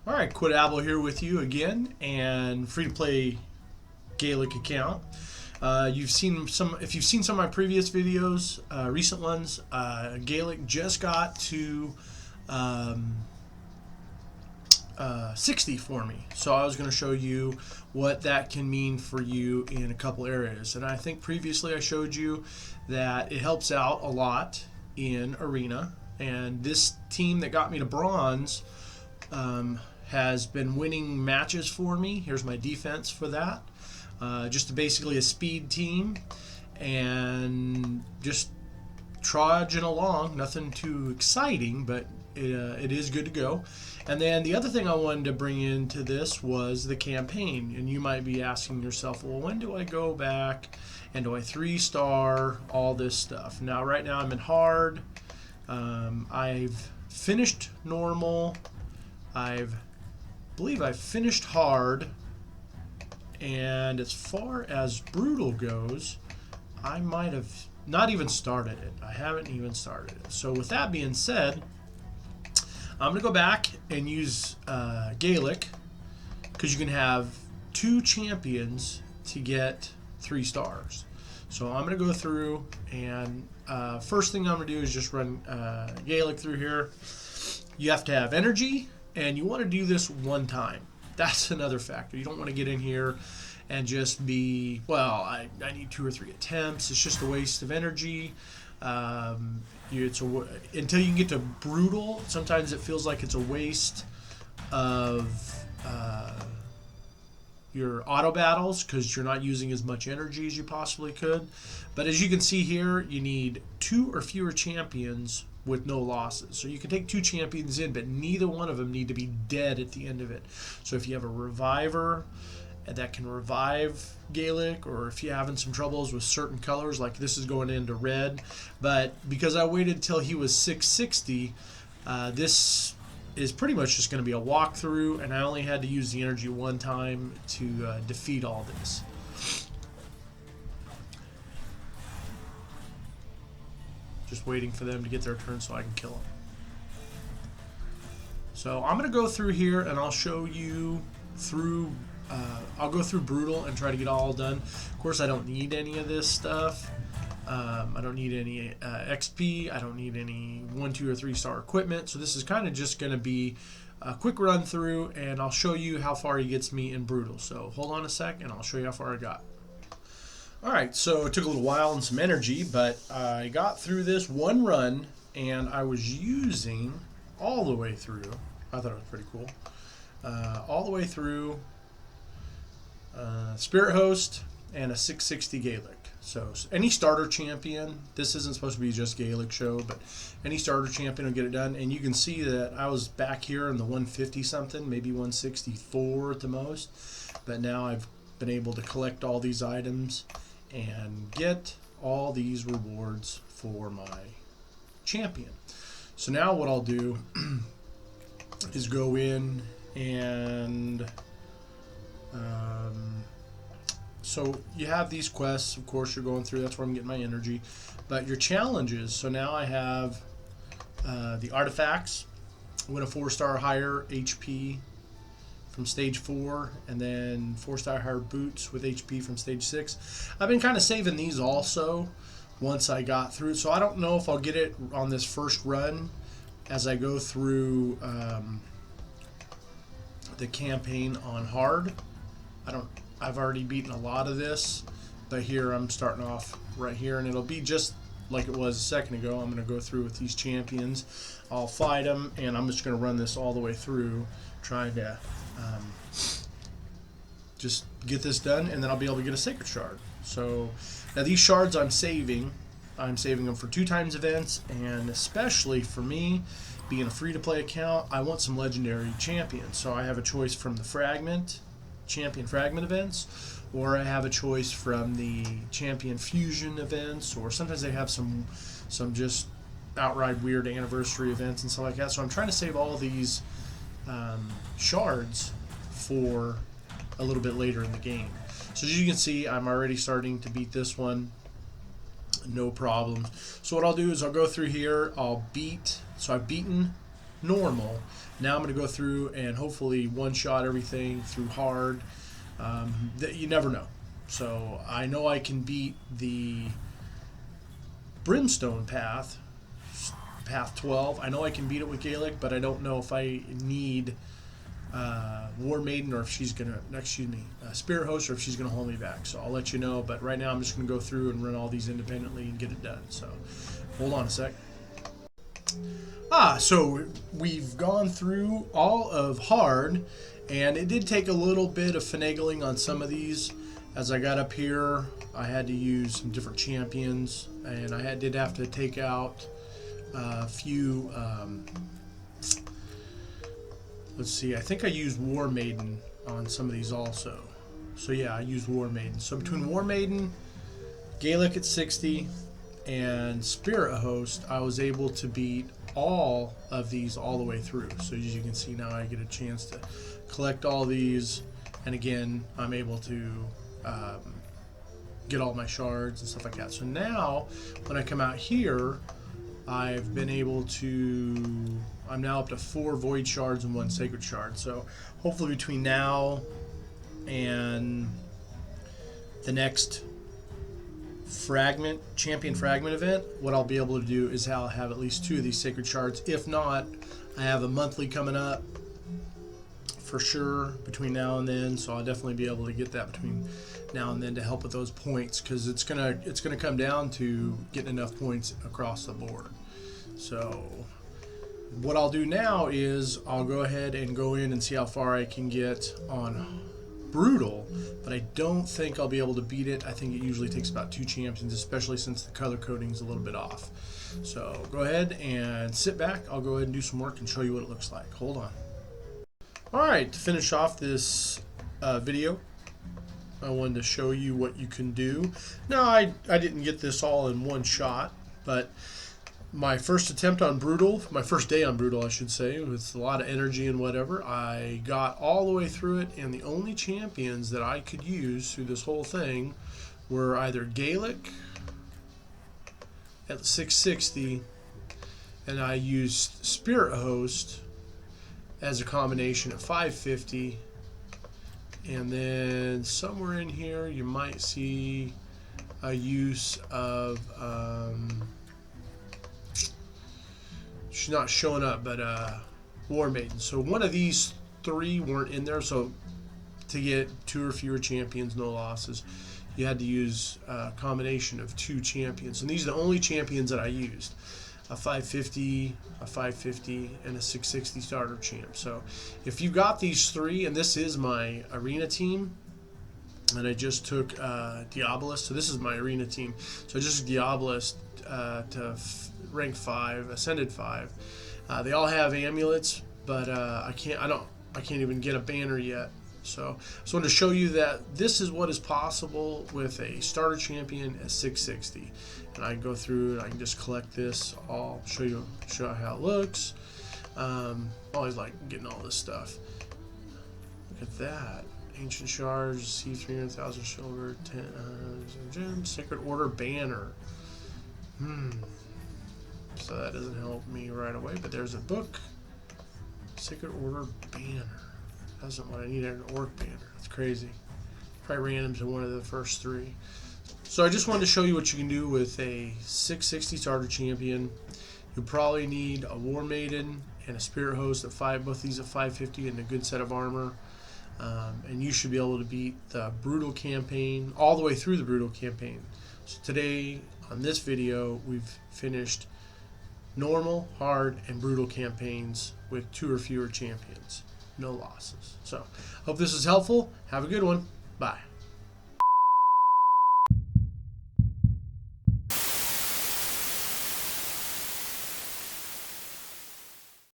All right, Quid Abel here with you again, and free-to-play Gaelic account. You've seen some. If you've seen some of my previous videos, recent ones, Gaelic just got to 60 for me. So I was going to show you what that can mean for you in a couple areas. And I think previously I showed you that it helps out a lot in arena. And this team that got me to bronze has been winning matches for me. Here's my defense for that. Just basically a speed team and just trudging along. Nothing too exciting, but it is good to go. And then the other thing I wanted to bring into this was the campaign. And you might be asking yourself, well, when do I go back and do I 3-star all this stuff? Now, right now I'm in hard. I've finished normal. I believe I've finished hard. And as far as brutal goes, I might have not even started it. I haven't even started it. So with that being said, I'm going to go back and use Gaelic, because you can have 2 champions to get 3 stars. So I'm going to go through, and first thing I'm going to do is just run Gaelic through here. You have to have energy, and you want to do this one time. That's another factor. You don't want to get in here and just be, well, I need 2 or 3 attempts. It's just a waste of energy. Until you can get to brutal, sometimes it feels like it's a waste of your auto battles because you're not using as much energy as you possibly could. But as you can see here, you need 2 or fewer champions with no losses. So you can take 2 champions in, but neither one of them need to be dead at the end of it. So if you have a reviver that can revive Gaelic, or if you're having some troubles with certain colors, like this is going into red, but because I waited till he was 660, this is pretty much just going to be a walkthrough, and I only had to use the energy one time to defeat all this. Just waiting for them to get their turn so I can kill them. So I'm going to go through here and I'll show you through, I'll go through brutal and try to get all done. Of course, I don't need any of this stuff. I don't need any XP. I don't need any 1, 2, or 3-star equipment. So this is kind of just going to be a quick run through, and I'll show you how far he gets me in brutal. So hold on a sec and I'll show you how far I got. Alright, so it took a little while and some energy, but I got through this one run, and I was using all the way through, I thought it was pretty cool, all the way through Spirit Host and a 660 Gaelic. So any starter champion, this isn't supposed to be just Gaelic show, but any starter champion will get it done. And you can see that I was back here in the 150 something, maybe 164 at the most, but now I've been able to collect all these items and get all these rewards for my champion. So now what I'll do is go in and so you have these quests, of course you're going through, that's where I'm getting my energy, but your challenges. So now I have the artifacts, win a 4-star higher HP from stage 4, and then 4-star higher boots with HP from stage 6. I've been kind of saving these also once I got through, so I don't know if I'll get it on this first run as I go through the campaign on hard. I've already beaten a lot of this, but here I'm starting off right here, and it'll be just like it was a second ago. I'm going to go through with these champions. I'll fight them, and I'm just going to run this all the way through, trying to just get this done, and then I'll be able to get a sacred shard. So now these shards I'm saving them for 2 times events, and especially for me being a free-to-play account, I want some legendary champions. So I have a choice from the champion fragment events, or I have a choice from the champion fusion events, or sometimes they have some just outright weird anniversary events and stuff like that. So I'm trying to save all these shards for a little bit later in the game. So as you can see, I'm already starting to beat this one, no problems. So what I'll do is I'll go through here, so I've beaten normal. Now I'm going to go through and hopefully one-shot everything through hard. You never know. So I know I can beat the Brimstone path, path 12. I know I can beat it with Gaelic, but I don't know if I need War Maiden or if she's gonna, Spirit Host, or if she's gonna hold me back. So I'll let you know. But right now I'm just gonna go through and run all these independently and get it done. So hold on a sec. So we've gone through all of hard, and it did take a little bit of finagling on some of these. As I got up here, I had to use some different champions, and I did have to take out a few. Let's see, I think I used War Maiden on some of these also. So yeah, I used War Maiden. So between War Maiden, Gaelic at 60, and Spirit Host, I was able to beat all of these all the way through. So as you can see now, I get a chance to collect all these, and again, I'm able to get all my shards and stuff like that. So now, when I come out here, I've been able to, I'm now up to 4 Void Shards and 1 Sacred Shard. So hopefully between now and the next Champion Fragment event, what I'll be able to do is I'll have at least 2 of these Sacred Shards. If not, I have a monthly coming up for sure between now and then, so I'll definitely be able to get that between now and then to help with those points, because it's gonna come down to getting enough points across the board. So what I'll do now is I'll go ahead and go in and see how far I can get on Brutal, but I don't think I'll be able to beat it. I think it usually takes about 2 champions, especially since the color coding is a little bit off. So go ahead and sit back. I'll go ahead and do some work and show you what it looks like. Hold on. Alright, to finish off this video, I wanted to show you what you can do. Now, I didn't get this all in one shot, but my first attempt on Brutal, my first day on Brutal, I should say, with a lot of energy and whatever, I got all the way through it, and the only champions that I could use through this whole thing were either Gaelic at 660, and I used Spirit Host as a combination at 550, and then somewhere in here you might see a use of she's not showing up, but War Maiden. So one of these 3 weren't in there, so to get 2 or fewer champions, no losses, you had to use a combination of 2 champions, and these are the only champions that I used: a 550, a 550, and a 660 starter champ. So if you got these 3, and this is my arena team, and I just took Diabolist, so this is my arena team. So I just took Diabolist to rank 5, Ascended 5. They all have amulets, but I can't even get a banner yet. So I just wanted to show you that this is what is possible with a starter champion at 660. And I can go through and I can just collect this. I'll show you how it looks. Always like getting all this stuff. Look at that. Ancient Shards, C300,000 silver, 10 gems, Sacred Order banner. So that doesn't help me right away, but there's a book. Sacred Order banner. That's not what I need, an orc banner. That's crazy. Probably random to one of the first 3. So I just wanted to show you what you can do with a 660 starter champion. You'll probably need a War Maiden and a Spirit Host at 5, both these at 550, and a good set of armor. And you should be able to beat the Brutal campaign, all the way through the Brutal campaign. So today, on this video, we've finished normal, hard, and Brutal campaigns with 2 or fewer champions. No losses. So, hope this is helpful. Have a good one. Bye.